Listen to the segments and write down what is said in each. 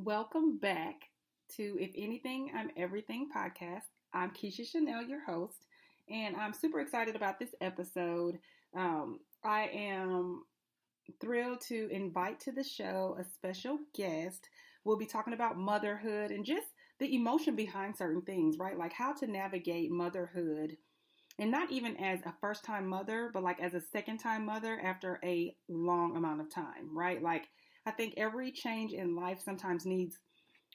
Welcome back to If Anything, I'm Everything podcast. I'm Keisha Chanel, your host, and I'm super excited about this episode. I am thrilled to invite to the show a special guest. We'll be talking about motherhood and just the emotion behind certain things, right? Like how to navigate motherhood and not even as a first time mother, but like as a second time mother after a long amount of time, right? Like I think every change in life sometimes needs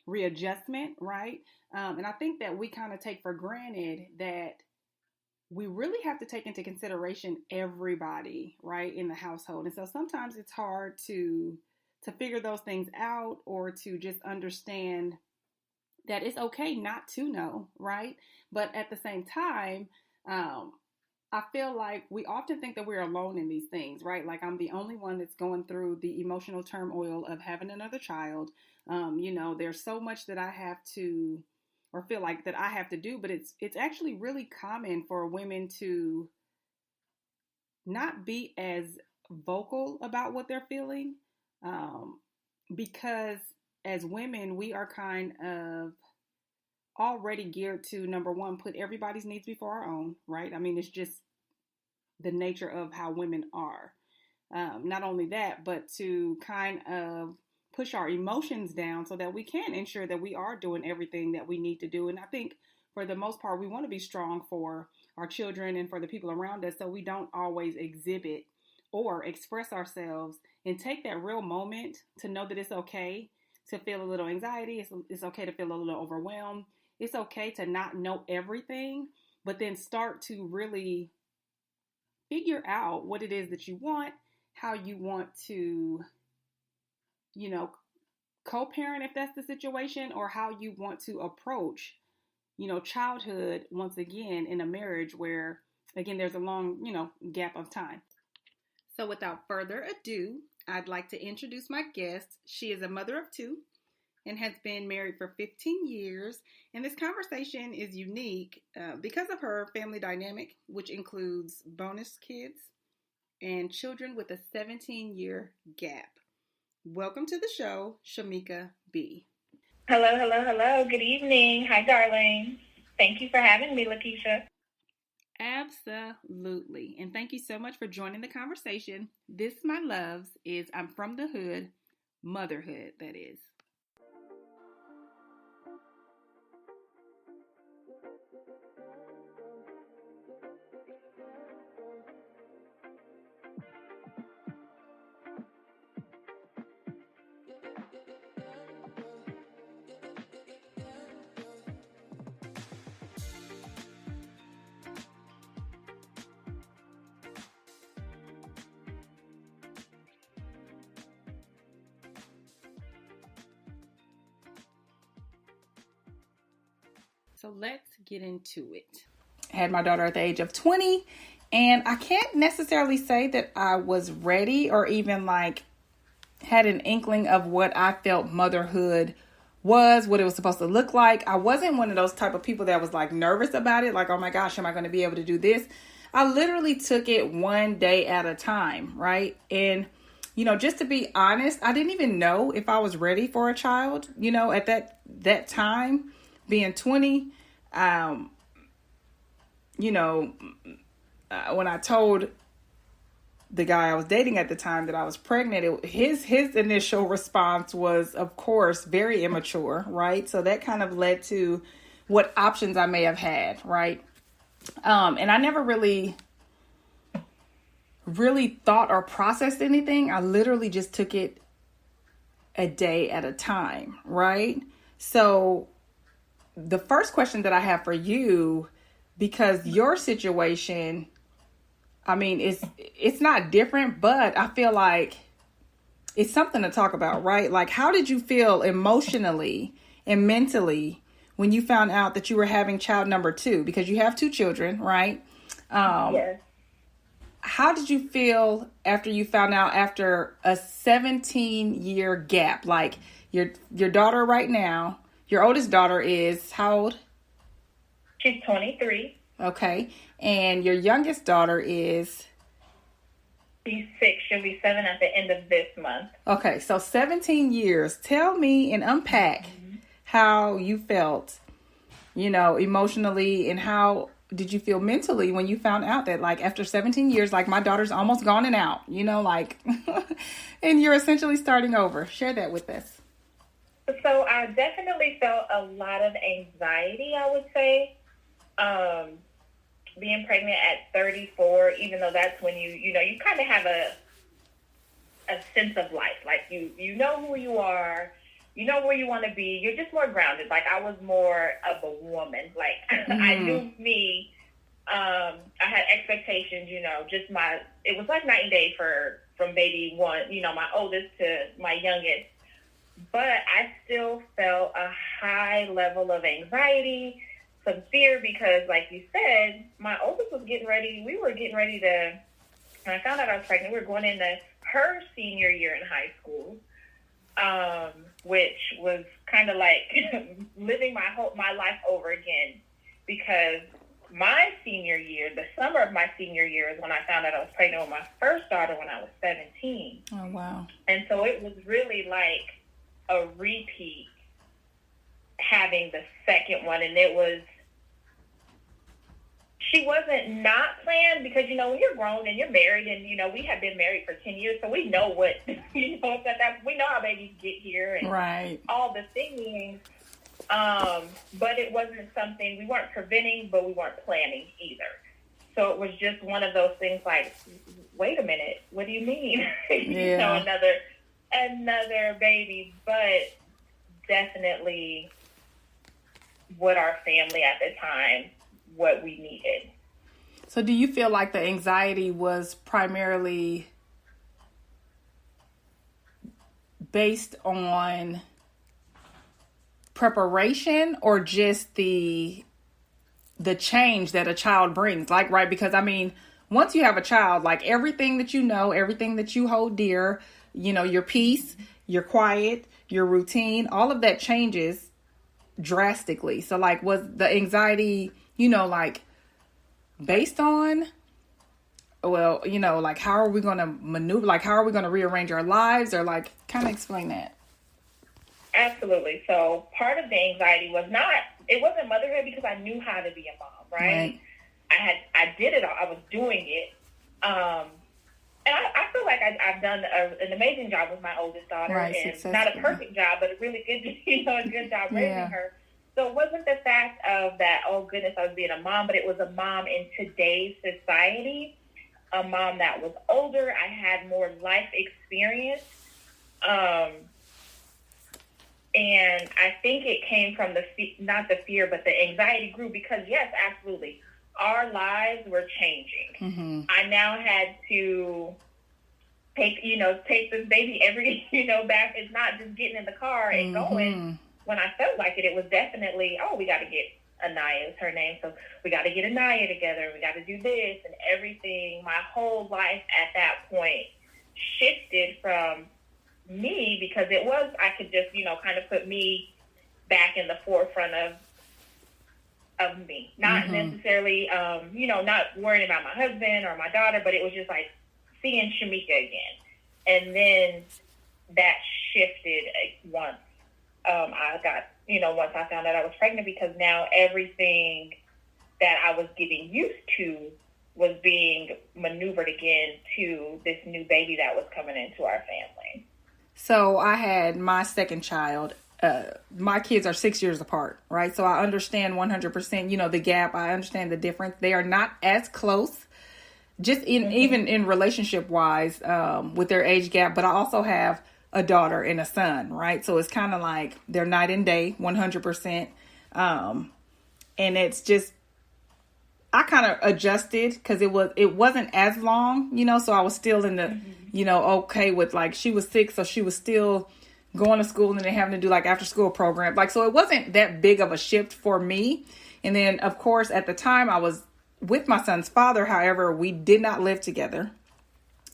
readjustment, right? And I think that we kind of take for granted that we really have to take into consideration everybody, right, in the household. And so sometimes it's hard to figure those things out or to just understand that it's okay not to know, right? But at the same time, um, I feel like we often think that we're alone in these things, right? Like I'm the only one that's going through the emotional turmoil of having another child. There's so much that I have to, or feel like that I have to do, but it's actually really common for women to not be as vocal about what they're feeling, um, because as women we are kind of already geared to number one, put everybody's needs before our own, right? I mean, it's just the nature of how women are. Not only that, but to kind of push our emotions down so that we can ensure that we are doing everything that we need to do. And I think for the most part, we want to be strong for our children and for the people around us, so we don't always exhibit or express ourselves and take that real moment to know that it's okay to feel a little anxiety. It's okay to feel a little overwhelmed. It's okay to not know everything, but then start to really figure out what it is that you want, how you want to, you know, co-parent if that's the situation, or how you want to approach, childhood once again in a marriage where, again, there's a long, gap of time. So without further ado, I'd like to introduce my guest. She is a mother of two and has been married for 15 years. And this conversation is unique because of her family dynamic, which includes bonus kids and children with a 17-year gap. Welcome to the show, Shamica B. Hello, hello, hello. Good evening. Hi, darling. Thank you for having me, Lakeisha. Absolutely. And thank you so much for joining the conversation. This, my loves, is I'm from the hood, motherhood, that is. So let's get into it. I had my daughter at the age of 20, and I can't necessarily say that I was ready or even like had an inkling of what I felt motherhood was, what it was supposed to look like. I wasn't one of those type of people that was like nervous about it, like, oh my gosh, am I going to be able to do this? I literally took it one day at a time, right? And just to be honest, I didn't even know if I was ready for a child, at that time, being 20. um when I told the guy I was dating at the time that I was pregnant, his initial response was, of course, very immature, right? So that kind of led to what options I may have had, right? And I never really thought or processed anything. I literally just took it a day at a time, right? So the first question that I have for you, because your situation, I mean, it's not different, but I feel like it's something to talk about, right? Like, how did you feel emotionally and mentally when you found out that you were having child number two? Because you have two children, right? Yes. How did you feel after you found out after a 17-year gap? Like your daughter right now, your oldest daughter is how old? She's 23. Okay. And your youngest daughter is? She's 6. She'll be 7 at the end of this month. Okay, so 17 years. Tell me and unpack how you felt, emotionally, and how did you feel mentally when you found out that, like, after 17 years, like, my daughter's almost gone and out, like, and you're essentially starting over. Share that with us. So I definitely felt a lot of anxiety, I would say. Being pregnant at 34, even though that's when you kind of have a sense of life. Like, you know who you are, you know where you want to be. You're just more grounded. Like, I was more of a woman. Like, I knew me. I had expectations, it was like night and day from baby one, my oldest to my youngest. But I still felt a high level of anxiety, some fear, because, like you said, my oldest was getting ready. We were getting ready to, when I found out I was pregnant, we were going into her senior year in high school, which was kind of like living my life over again, because my senior year, the summer of my senior year, is when I found out I was pregnant with my first daughter when I was 17. Oh, wow. And so it was really like a repeat having the second one. And she wasn't not planned, because, when you're grown and you're married, and, we have been married for 10 years, so we know what, we know how babies get here and right. all the things. But it wasn't something, we weren't preventing, but we weren't planning either. So it was just one of those things like, wait a minute, what do you mean? Yeah. Another baby, but definitely what our family at the time, what we needed. So do you feel like the anxiety was primarily based on preparation, or just the change that a child brings? Like, right, because once you have a child, like, everything that everything that you hold dear, your peace, your quiet, your routine, all of that changes drastically. So, like, was the anxiety, like, based on, well, like, how are we going to maneuver? Like, how are we going to rearrange our lives? Or, like, kind of explain that. Absolutely. So part of the anxiety it wasn't motherhood, because I knew how to be a mom, right? I did it all. I was doing it. And I feel like I've done an amazing job with my oldest daughter, right, and not a perfect job, but a really good, a good job raising her. So it wasn't the fact of that, oh goodness, I was being a mom, but it was a mom in today's society, a mom that was older. I had more life experience. And I think it came from not the fear, but the anxiety grew, because yes, absolutely, our lives were changing. Mm-hmm. I now had to take this baby every, back. It's not just getting in the car and going. When I felt like it was definitely, we got to get Anaya, is her name. So we got to get Anaya together. We got to do this and everything. My whole life at that point shifted from me, because I could just, kind of put me back in the forefront of me. Not necessarily, not worrying about my husband or my daughter, but it was just like seeing Shamica again. And then that shifted once once I found out I was pregnant, because now everything that I was getting used to was being maneuvered again to this new baby that was coming into our family. So I had my second child. My kids are 6 years apart, right? So I understand 100%, the gap. I understand the difference. They are not as close, just even in relationship wise, with their age gap. But I also have a daughter and a son, right? So it's kind of like they're night and day, 100%. And it's just, I kind of adjusted, because it wasn't as long, so I was still in the, okay with, like, she was 6, so she was still going to school and then having to do like after school program. Like, so it wasn't that big of a shift for me. And then of course, at the time I was with my son's father. However, we did not live together,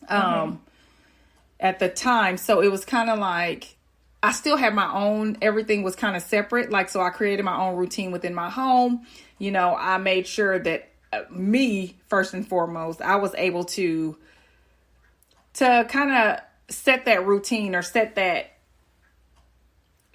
at the time. So it was kind of like, I still had my own, everything was kind of separate. Like, so I created my own routine within my home. I made sure that me, first and foremost, I was able to to kind of set that routine or set that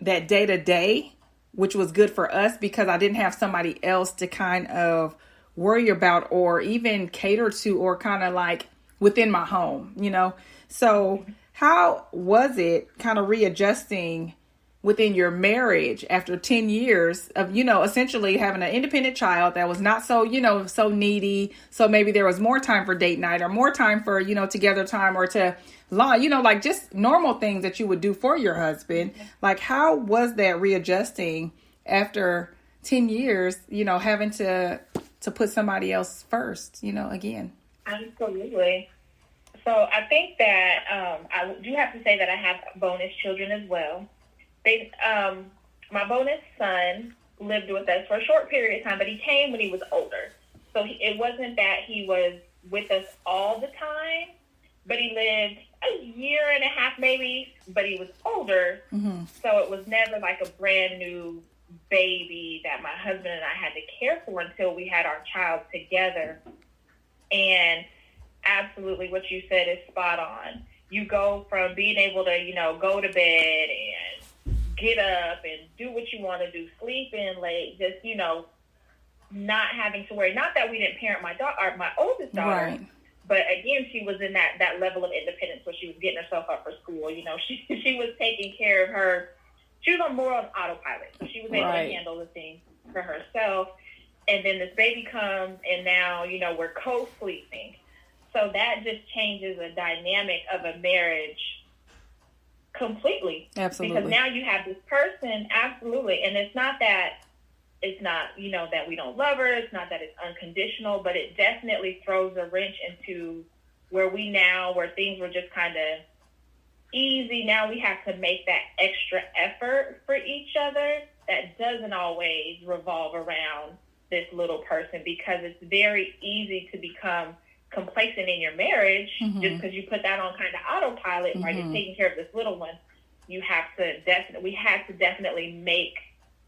day to day, which was good for us because I didn't have somebody else to kind of worry about or even cater to or kind of like within my home, you know? So how was it kind of readjusting within your marriage after 10 years of, you know, essentially having an independent child that was not so, you know, so needy. So maybe there was more time for date night or more time for, you know, together time or to law, you know, like just normal things that you would do for your husband. Like, how was that readjusting after 10 years, you know, having to put somebody else first, you know, again? Absolutely. So I think that I do have to say that I have bonus children as well. My bonus son lived with us for a short period of time, but he came when he was older. So it wasn't that he was with us all the time, but he lived a year and a half maybe, but he was older. Mm-hmm. So it was never like a brand new baby that my husband and I had to care for until we had our child together. And absolutely what you said is spot on. You go from being able to, you know, go to bed and get up and do what you want to do, sleep in late, just, you know, not having to worry. Not that we didn't parent my daughter, or my oldest daughter, right. But again, she was in that level of independence where she was getting herself up for school. You know, she was taking care of her. She was more on autopilot, so she was able to handle the things for herself. And then this baby comes, and now, you know, we're co-sleeping. So that just changes the dynamic of a marriage completely. Absolutely. Because now you have this person, absolutely. And it's not, you know, that we don't love her. It's not that it's unconditional, but it definitely throws a wrench into where things were just kind of easy. Now we have to make that extra effort for each other that doesn't always revolve around this little person, because it's very easy to become complacent in your marriage just because you put that on kind of autopilot while you're taking care of this little one. We had to definitely make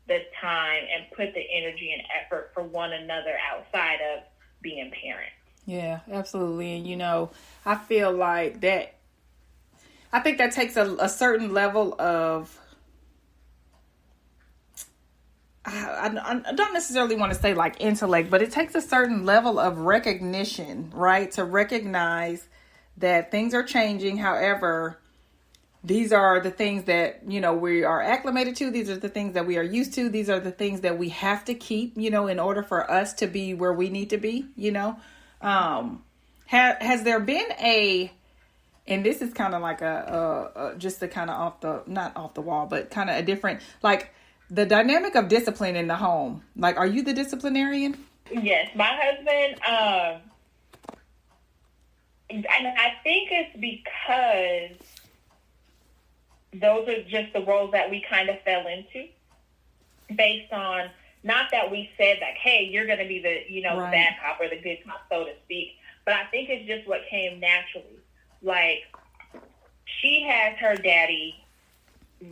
the time and put the energy and effort for one another outside of being parents. Yeah, absolutely. And, you know, I feel like that, I think that takes a certain level of, I don't necessarily want to say like intellect, but it takes a certain level of recognition, right? To recognize that things are changing. However, these are the things that, you know, we are acclimated to. These are the things that we are used to. These are the things that we have to keep, you know, in order for us to be where we need to be, you know. Has there been and this is kind of like just a kind of not off the wall, but kind of a different, like, the dynamic of discipline in the home. Like, are you the disciplinarian? Yes, my husband, and I think it's because those are just the roles that we kind of fell into based on, not that we said like, hey, you're going to be the, you know, bad cop or the good cop, so to speak. But I think it's just what came naturally. Like, she has her daddy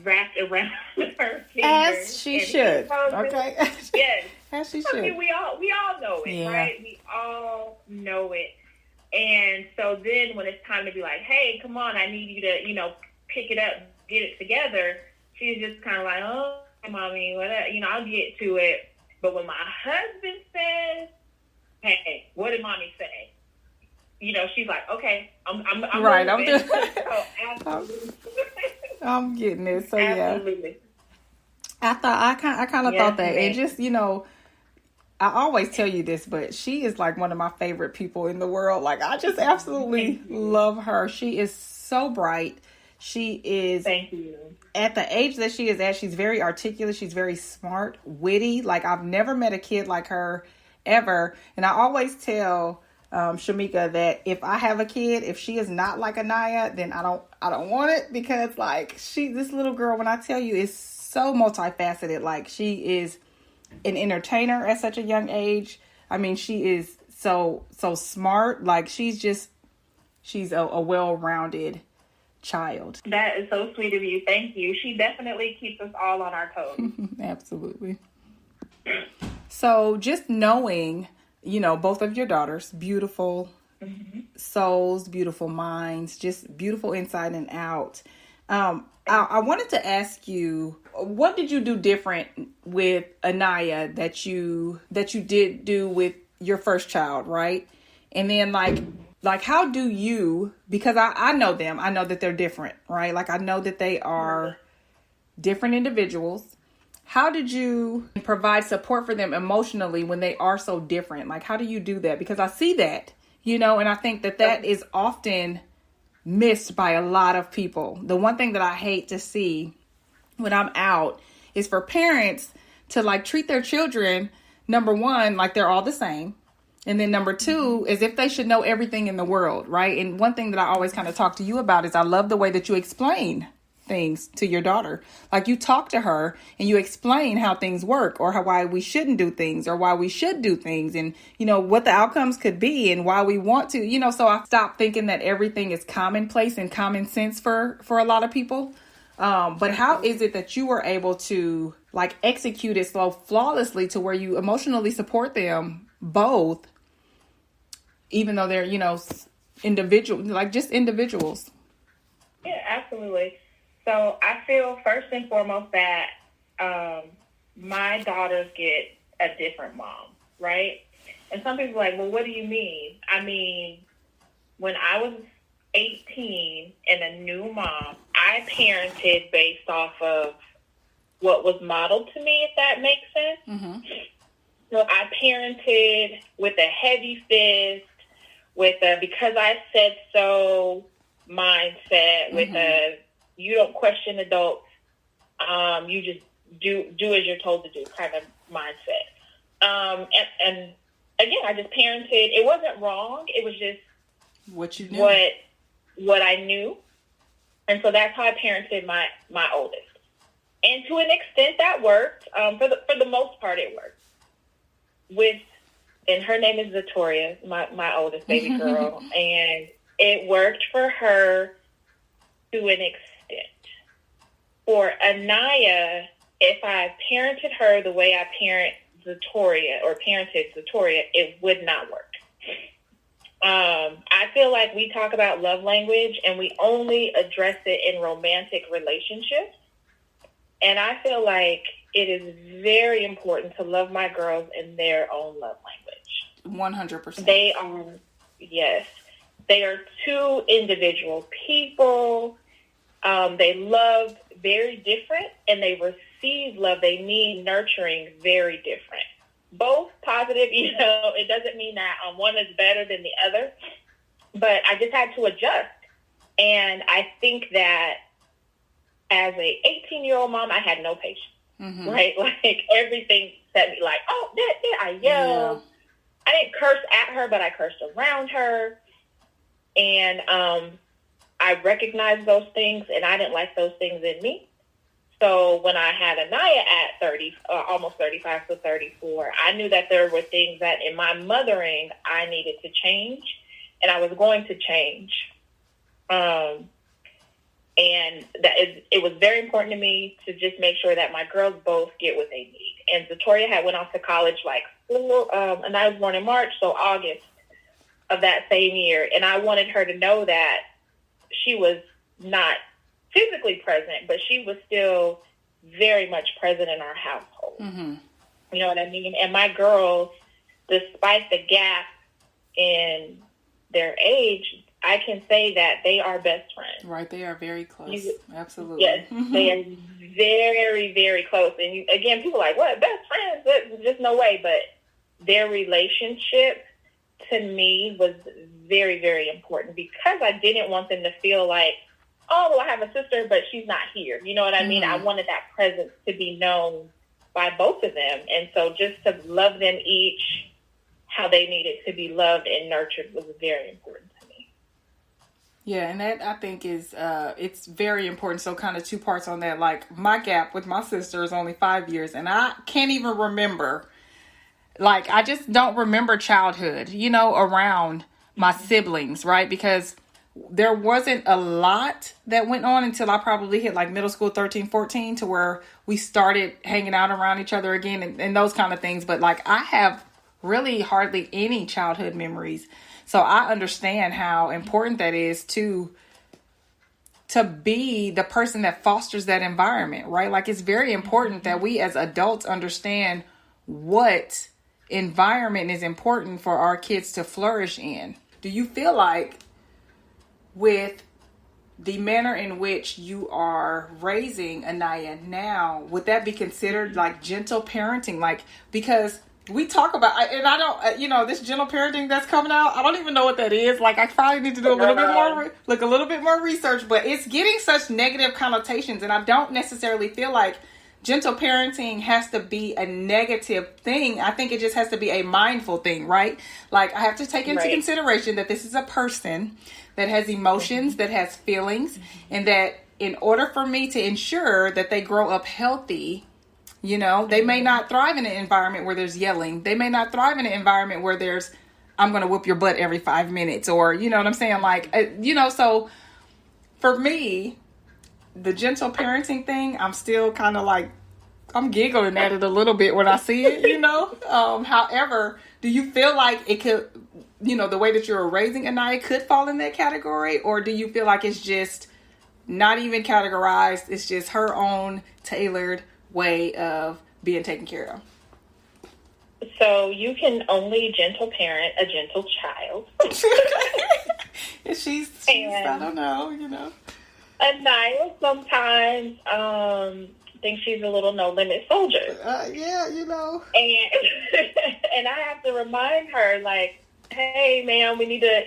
wrapped around her fingers. As she should. Okay. Yes. As she should. I mean, we all know it, right? We all know it. And so then when it's time to be like, hey, come on, I need you to, you know, pick it up, get it together, she's just kind of like, oh, mommy, whatever, you know, I'll get to it. But when my husband says, hey, what did mommy say? You know, she's like, okay, I'm right. I'm doing absolutely. I'm getting it. So absolutely. Yeah, I kind of thought that, and just, you know, I always tell you this, but she is like one of my favorite people in the world. Like, I just absolutely love her. She is so bright. She is. Thank you. At the age that she is at, she's very articulate. She's very smart, witty. Like, I've never met a kid like her ever. And I always tell Shamica that if I have a kid, if she is not like Anaya, then I don't want it, because like this little girl, when I tell you, is so multifaceted. Like, she is an entertainer at such a young age. I mean, she is so smart. Like, she's a well-rounded child. That is so sweet of you. Thank you. She definitely keeps us all on our toes. Absolutely. So just knowing, you know, both of your daughters, beautiful, souls, beautiful minds, just beautiful inside and out. I wanted to ask you, what did you do different with Anaya that you did do with your first child, right? And then like how do you, because I know them, I know that they're different, right? Like I know that they are different individuals. How did you provide support for them emotionally when they are so different? Like, how do you do that? Because I see that, and I think that is often missed by a lot of people. The one thing that I hate to see when I'm out is for parents to like treat their children, number one, like they're all the same. And then number two, as if they should know everything in the world, right? And one thing that I always kind of talk to you about is I love the way that you explain things to your daughter. Like you talk to her and you explain how things work or why we shouldn't do things or why we should do things and, what the outcomes could be and why we want to, so I stopped thinking that everything is commonplace and common sense for a lot of people. But how is it that you were able to like execute it so flawlessly to where you emotionally support them both, even though they're, individual, like just individuals? Yeah, absolutely. So I feel first and foremost that my daughters get a different mom, right? And some people are like, well, what do you mean? I mean, when I was 18 and a new mom, I parented based off of what was modeled to me, if that makes sense. Mm-hmm. So I parented with a heavy fist, with a because I said so mindset, with a you don't question adults, you just do as you're told to do kind of mindset. And again, I just parented. It wasn't wrong. It was just what you knew, what I knew, and so that's how I parented my oldest. And to an extent, that worked. For the most part, it worked. And her name is Victoria, my oldest baby girl, and it worked for her to an extent. For Anaya, if I parented her the way I parented Zatoria, it would not work. I feel like we talk about love language and we only address it in romantic relationships. And I feel like it is very important to love my girls in their own love language. 100%. They are two individual people. They love very different and they receive love. They need nurturing very different. Both positive, it doesn't mean that one is better than the other, but I just had to adjust. And I think that as a 18-year-old mom, I had no patience, right? Like everything set me like, oh, I yelled. Yeah. I didn't curse at her, but I cursed around her. And I recognized those things, and I didn't like those things in me. So when I had Anaya at 30, almost 35, so 34, I knew that there were things that in my mothering I needed to change, and I was going to change. And it was very important to me to just make sure that my girls both get what they need. And Victoria had went off to college and I was born in March, so August of that same year. And I wanted her to know that she was not physically present, but she was still very much present in our household. Mm-hmm. You know what I mean? And my girls, despite the gap in their age, I can say that they are best friends. Right, they are very close. Absolutely. Yes, they are very, very close. And again, people are like, what, best friends? There's just no way. But their relationship to me was very, very important because I didn't want them to feel like, oh, well, I have a sister, but she's not here. You know what I mean? I wanted that presence to be known by both of them. And so just to love them each how they needed to be loved and nurtured was very important to me. Yeah, and that I think is, it's very important. So kind of two parts on that. Like my gap with my sister is only 5 years and I can't even remember. Like, I just don't remember childhood, around my siblings, right? Because there wasn't a lot that went on until I probably hit like middle school, 13, 14, to where we started hanging out around each other again and those kind of things. But like, I have really hardly any childhood memories. So I understand how important that is to be the person that fosters that environment, right? Like, it's very important that we as adults understand what environment is important for our kids to flourish in. Do you feel like with the manner in which you are raising Anaya now, would that be considered like gentle parenting? Like, because we talk about, and I don't, this gentle parenting that's coming out, I don't even know what that is. Like, I probably need to do a little bit more research, but it's getting such negative connotations, and I don't necessarily feel like gentle parenting has to be a negative thing. I think it just has to be a mindful thing, right? Like, I have to take into consideration that this is a person that has emotions, that has feelings, and that in order for me to ensure that they grow up healthy, they may not thrive in an environment where there's yelling. They may not thrive in an environment where there's, I'm going to whoop your butt every 5 minutes, or, you know what I'm saying? Like, so for me, the gentle parenting thing, I'm still kind of like, I'm giggling at it a little bit when I see it, However, do you feel like it could, the way that you're raising Anaya could fall in that category? Or do you feel like it's just not even categorized? It's just her own tailored way of being taken care of? So you can only gentle parent a gentle child. she's I don't know, Anaya sometimes thinks she's a little no limit soldier. And I have to remind her, like, hey, ma'am, we need to,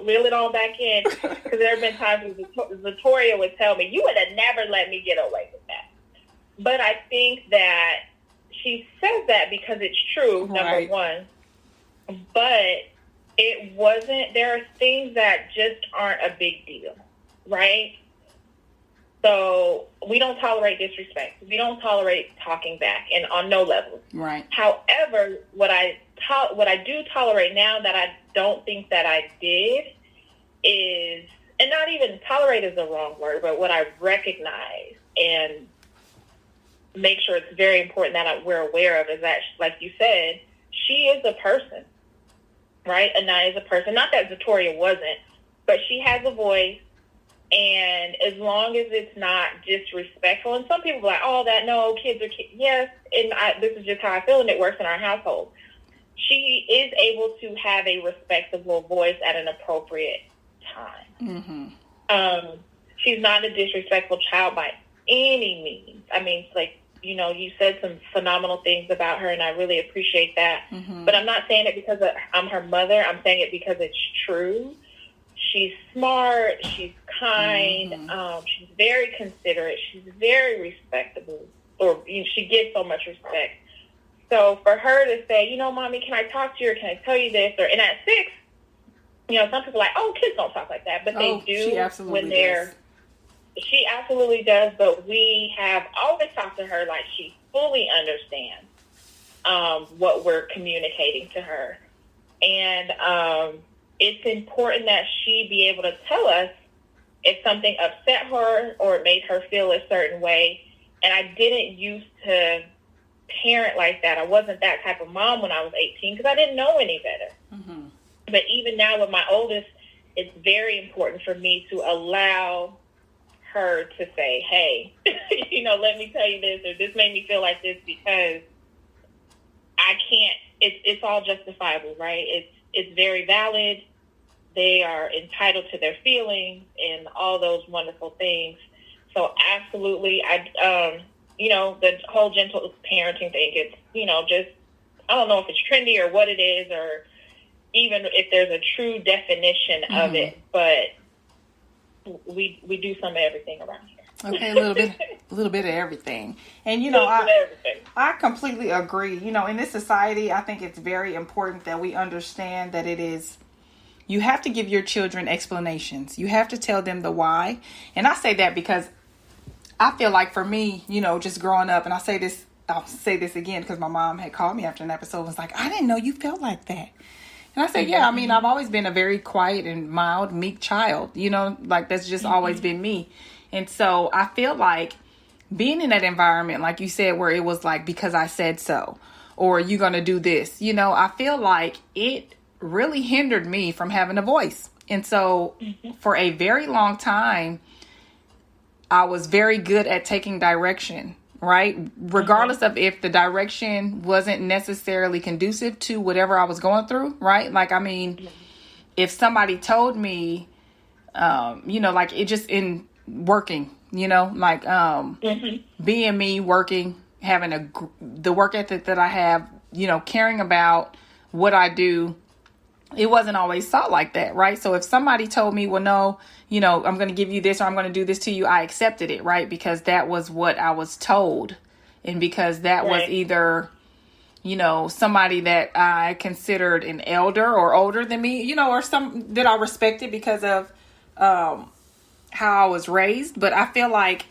reel it on back in. Because there have been times when Victoria would tell me, you would have never let me get away with that. But I think that she says that because it's true, number one. But it wasn't, there are things that just aren't a big deal, right? So we don't tolerate disrespect. We don't tolerate talking back, and on no level. Right. However, what I do tolerate now that I don't think that I did is, and not even tolerate is the wrong word, but what I recognize and make sure it's very important that we're aware of is that, like you said, she is a person, right? Anaya is a person. Not that Victoria wasn't, but she has a voice. And as long as it's not disrespectful, and some people are like, oh, kids are kids. Yes, and this is just how I feel, and it works in our household. She is able to have a respectable voice at an appropriate time. Mm-hmm. She's not a disrespectful child by any means. I mean, it's like, you said some phenomenal things about her, and I really appreciate that. Mm-hmm. But I'm not saying it because I'm her mother. I'm saying it because it's true. She's smart. She's kind. Mm-hmm. She's very considerate. She's very respectable. Or she gets so much respect. So for her to say, Mommy, can I talk to you? Or can I tell you this? And at 6, some people are like, oh, kids don't talk like that. But they do she absolutely when they're... Does. She absolutely does. But we have always talked to her like she fully understands what we're communicating to her. And... it's important that she be able to tell us if something upset her or it made her feel a certain way. And I didn't used to parent like that. I wasn't that type of mom when I was 18 because I didn't know any better. Mm-hmm. But even now with my oldest, it's very important for me to allow her to say, hey, let me tell you this, or this made me feel like this, because I can't, it's all justifiable, right? It's very valid. They are entitled to their feelings and all those wonderful things. So absolutely, the whole gentle parenting thing, it's, just, I don't know if it's trendy or what it is, or even if there's a true definition mm-hmm. of it, but we do some of everything around here. Okay, a little bit of everything. And, I completely agree. In this society, I think it's very important that we understand that you have to give your children explanations. You have to tell them the why. And I say that because I feel like for me, just growing up, and I'll say this again because my mom had called me after an episode and was like, I didn't know you felt like that. And I said, yeah, I mean, I've always been a very quiet and mild, meek child, like that's just mm-hmm. always been me. And so I feel like being in that environment, like you said, where it was like, because I said so, or you're going to do this, I feel like it really hindered me from having a voice. And so for a very long time, I was very good at taking direction, right? Regardless of if the direction wasn't necessarily conducive to whatever I was going through, right? Like, I mean, if somebody told me, like it just in working, like being me, working, having the work ethic that I have, caring about what I do, it wasn't always thought like that, right? So if somebody told me, well, no, I'm going to give you this or I'm going to do this to you, I accepted it, right? Because that was what I was told. And because that was either, somebody that I considered an elder or older than me, or some that I respected because of how I was raised. But I feel like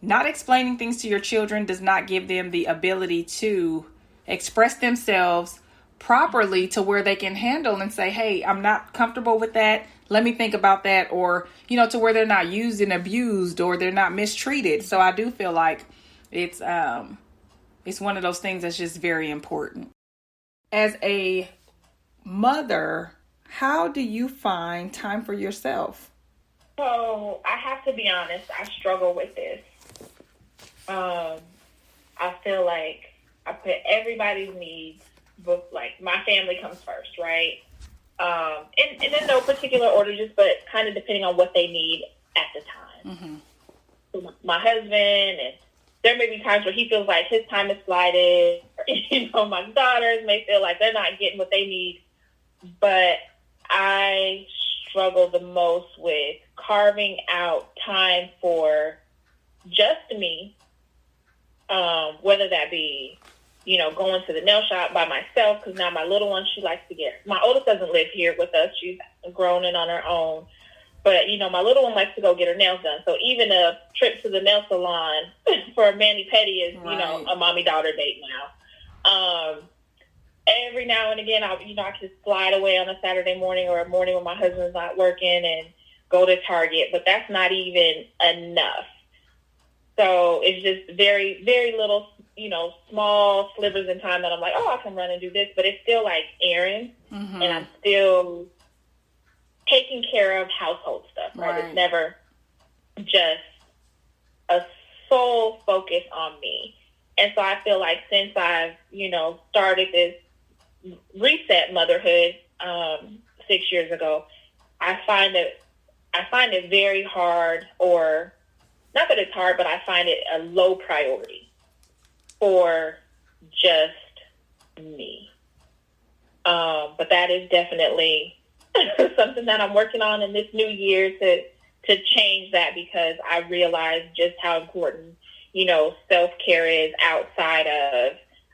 not explaining things to your children does not give them the ability to express themselves properly to where they can handle and say, hey, I'm not comfortable with that. Let me think about that. Or, to where they're not used and abused or they're not mistreated. So I do feel like it's one of those things that's just very important. As a mother, how do you find time for yourself? So I have to be honest, I struggle with this. I feel like I put everybody's needs, but like my family comes first, right? And in no particular order, but kind of depending on what they need at the time. Mm-hmm. My husband, and there may be times where he feels like his time is slighted. My daughters may feel like they're not getting what they need. But I struggle the most with carving out time for just me, whether that be, going to the nail shop by myself, because now my little one, she likes to my oldest doesn't live here with us. She's grown and on her own. But, my little one likes to go get her nails done. So even a trip to the nail salon for a mani-pedi is, a mommy-daughter date now. Every now and again, I can slide away on a Saturday morning or a morning when my husband's not working and go to Target. But that's not even enough. So it's just very, very little, small slivers in time that I'm like, oh, I can run and do this. But it's still like errands. Mm-hmm. And I'm still taking care of household stuff, right? It's never just a sole focus on me. And so I feel like since I've, started this reset motherhood 6 years ago, I find it very hard, or not that it's hard, but I find it a low priority for just me. But that is definitely something that I'm working on in this new year to change that, because I realize just how important, self-care is outside of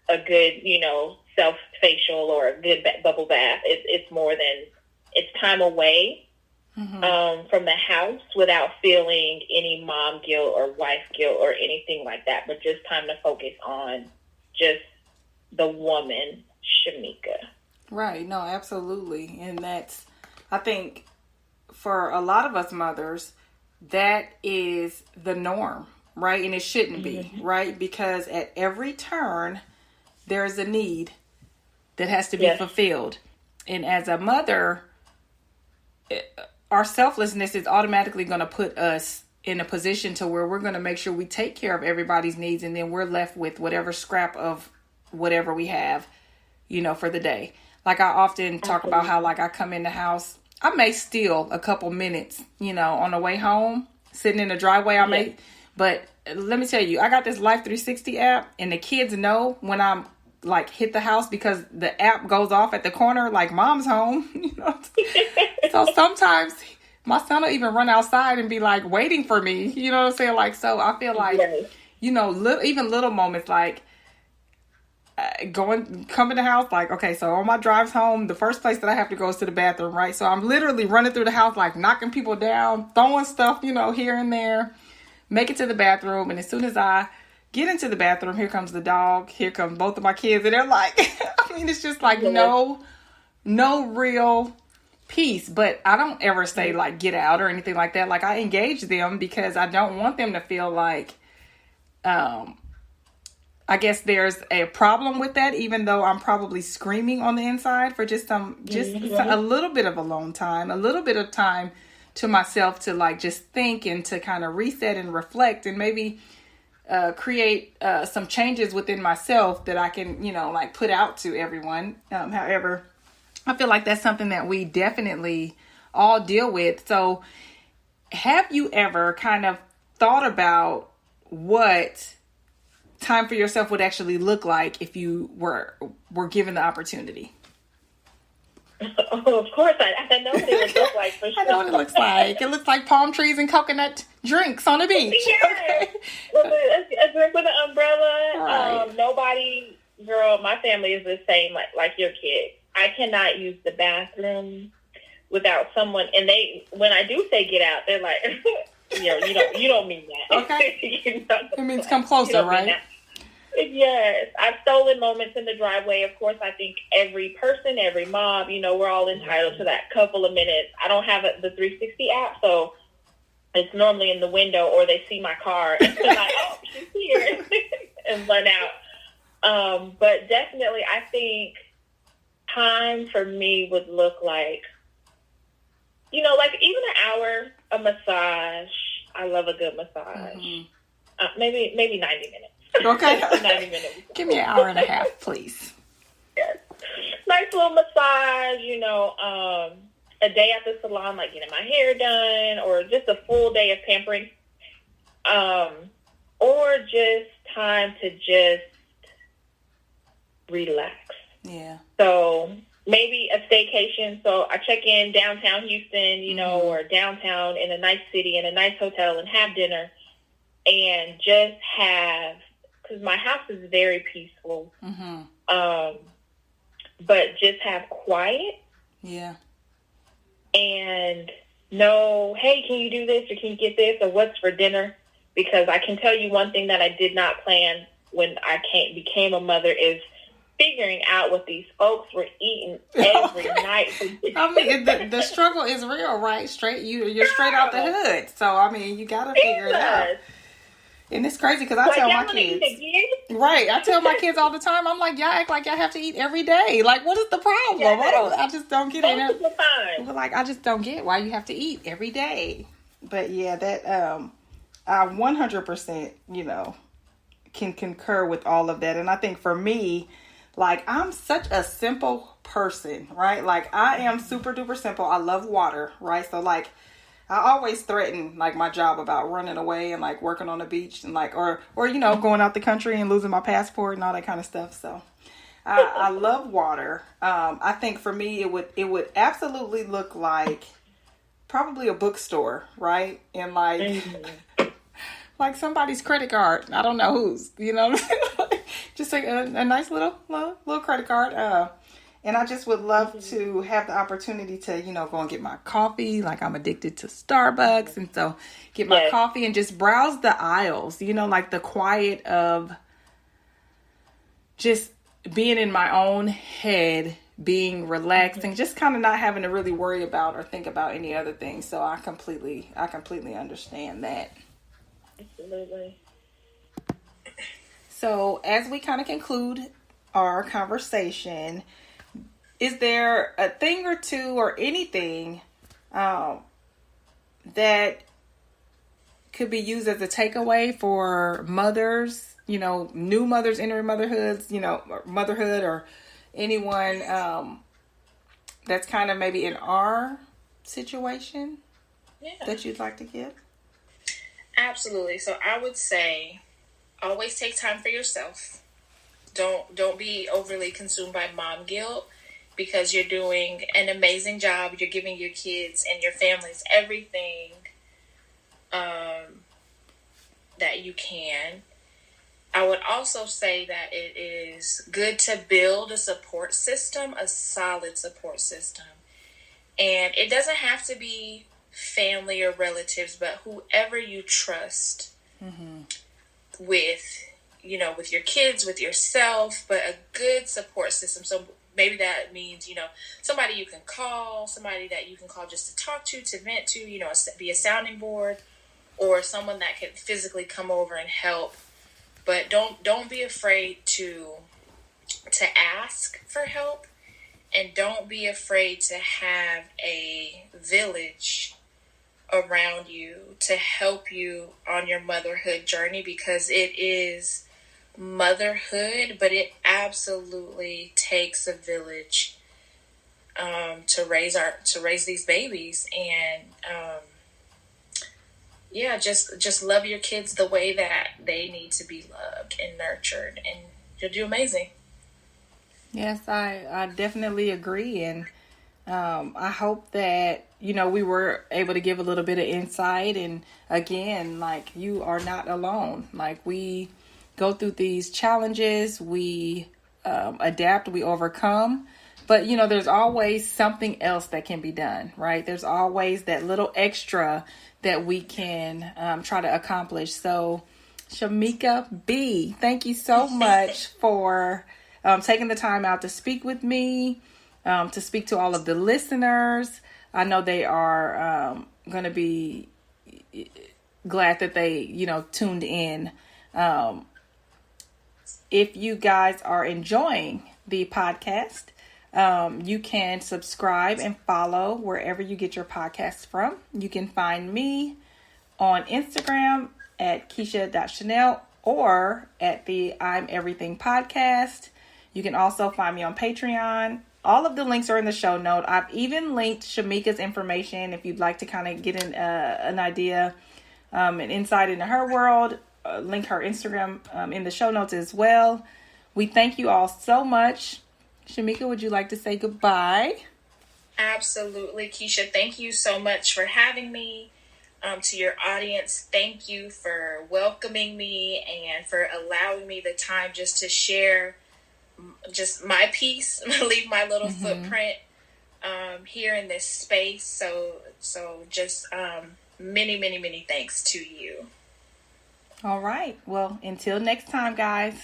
a good, self-facial or a good bubble bath. It's more than, it's time away from the house without feeling any mom guilt or wife guilt or anything like that, but just time to focus on just the woman, Shamica. Right. No, absolutely. And I think for a lot of us mothers, that is the norm, right? And it shouldn't be, right? Because at every turn, there's a need that has to be fulfilled. And as a mother, our selflessness is automatically going to put us in a position to where we're going to make sure we take care of everybody's needs, and then we're left with whatever scrap of whatever we have, for the day. Like I often talk about how, like, I come in the house, I may steal a couple minutes, on the way home, sitting in the driveway. But let me tell you, I got this Life 360 app, and the kids know when I'm like hit the house, because the app goes off at the corner, like mom's home, So sometimes my son will even run outside and be like waiting for me, you know what I'm saying? Like, so I feel like, even little moments, like, come in the house, like, okay, so on my drives home, the first place that I have to go is to the bathroom, right? So I'm literally running through the house, like knocking people down, throwing stuff, here and there, make it to the bathroom. And as soon as I get into the bathroom, here comes the dog, here comes both of my kids, and they're like, it's just like no real peace. But I don't ever say like get out or anything like that. Like, I engage them because I don't want them to feel like I guess there's a problem with that, even though I'm probably screaming on the inside for just a little bit of alone time, a little bit of time to myself to like just think and to kind of reset and reflect and maybe create some changes within myself that I can, like put out to everyone. However, I feel like that's something that we definitely all deal with. So have you ever kind of thought about what time for yourself would actually look like if you were given the opportunity? Oh, of course, I know what it would look like for sure. I know what it looks like. It looks like palm trees and coconut drinks on the beach. Yes. A drink with an umbrella. Right. Nobody, girl, my family is the same like your kid. I cannot use the bathroom without someone, and when I do say get out, they're like, you don't mean that. Okay. It means come closer, right? Yes. I've stolen moments in the driveway. Of course, I think every person, every mom, we're all entitled to that couple of minutes. I don't have the 360 app, so it's normally in the window, or they see my car and they're like, oh, she's here, and run out. But definitely, I think time for me would look like, like even an hour, a massage. I love a good massage. Mm-hmm. Maybe 90 minutes. Okay. 90 minutes. Give me an hour and a half, please. Yes. Nice little massage, a day at the salon, like getting my hair done, or just a full day of pampering. Or just time to just relax. Yeah. So maybe a staycation. So I check in downtown Houston, or downtown in a nice city, in a nice hotel, and have dinner, and just have, because my house is very peaceful, but just have quiet. Yeah. And know, hey, can you do this, or can you get this, or what's for dinner? Because I can tell you one thing that I did not plan when I became a mother is figuring out what these folks were eating every night. I mean, the struggle is real, right? You're straight out the hood. So, I mean, you got to figure it out. And it's crazy because I tell my kids. Right. I tell my kids all the time, I'm like, y'all act like y'all have to eat every day. Like, what is the problem? Yes. I just don't get it. But like, I just don't get why you have to eat every day. But yeah, that, I 100%, can concur with all of that. And I think for me, like, I'm such a simple person, right? Like, I am super duper simple. I love water, right? So, like, I always threaten, like, my job about running away and, like, working on the beach and, like, or going out the country and losing my passport and all that kind of stuff. So, I love water. I think for me, it would absolutely look like probably a bookstore, right? And, like, like somebody's credit card. I don't know whose, just like a nice little credit card. And I just would love to have the opportunity to, go and get my coffee. Like, I'm addicted to Starbucks. And so get my coffee and just browse the aisles, like the quiet of just being in my own head, being relaxed, and just kind of not having to really worry about or think about any other things. So I completely understand that. Absolutely. So as we kind of conclude our conversation, is there a thing or two or anything that could be used as a takeaway for mothers, new mothers entering motherhood, or anyone that's kind of maybe in our situation that you'd like to give? Absolutely. So I would say always take time for yourself. Don't be overly consumed by mom guilt, because you're doing an amazing job. You're giving your kids and your families everything that you can. I would also say that it is good to build a support system, a solid support system. And it doesn't have to be family or relatives, but whoever you trust with, with your kids, with yourself, but a good support system. So maybe that means, somebody you can call, somebody that you can call just to talk to vent to, be a sounding board, or someone that can physically come over and help. But don't be afraid to ask for help, and don't be afraid to have a village around you to help you on your motherhood journey, because it is motherhood, but it absolutely takes a village to raise these babies. And just love your kids the way that they need to be loved and nurtured, and you'll do amazing. Yes, I definitely agree. And I hope that, we were able to give a little bit of insight. And again, like, you are not alone. Like, we go through these challenges, we adapt, we overcome. But, there's always something else that can be done, right? There's always that little extra that we can try to accomplish. So, Shamica B, thank you so much for taking the time out to speak with me, to speak to all of the listeners. I know they are going to be glad that they, tuned in. If you guys are enjoying the podcast, you can subscribe and follow wherever you get your podcasts from. You can find me on Instagram at Keisha.Chanel or at the I'm Everything podcast. You can also find me on Patreon. All of the links are in the show note. I've even linked Shamica's information if you'd like to kind of get an idea, an insight into her world. Link her Instagram in the show notes as well. We thank you all so much. Shamica, would you like to say goodbye? Absolutely, Keisha. Thank you so much for having me. To your audience, thank you for welcoming me and for allowing me the time just to share just my piece, leave my little footprint here in this space. So just many, many, many thanks to you. All right. Well, until next time, guys.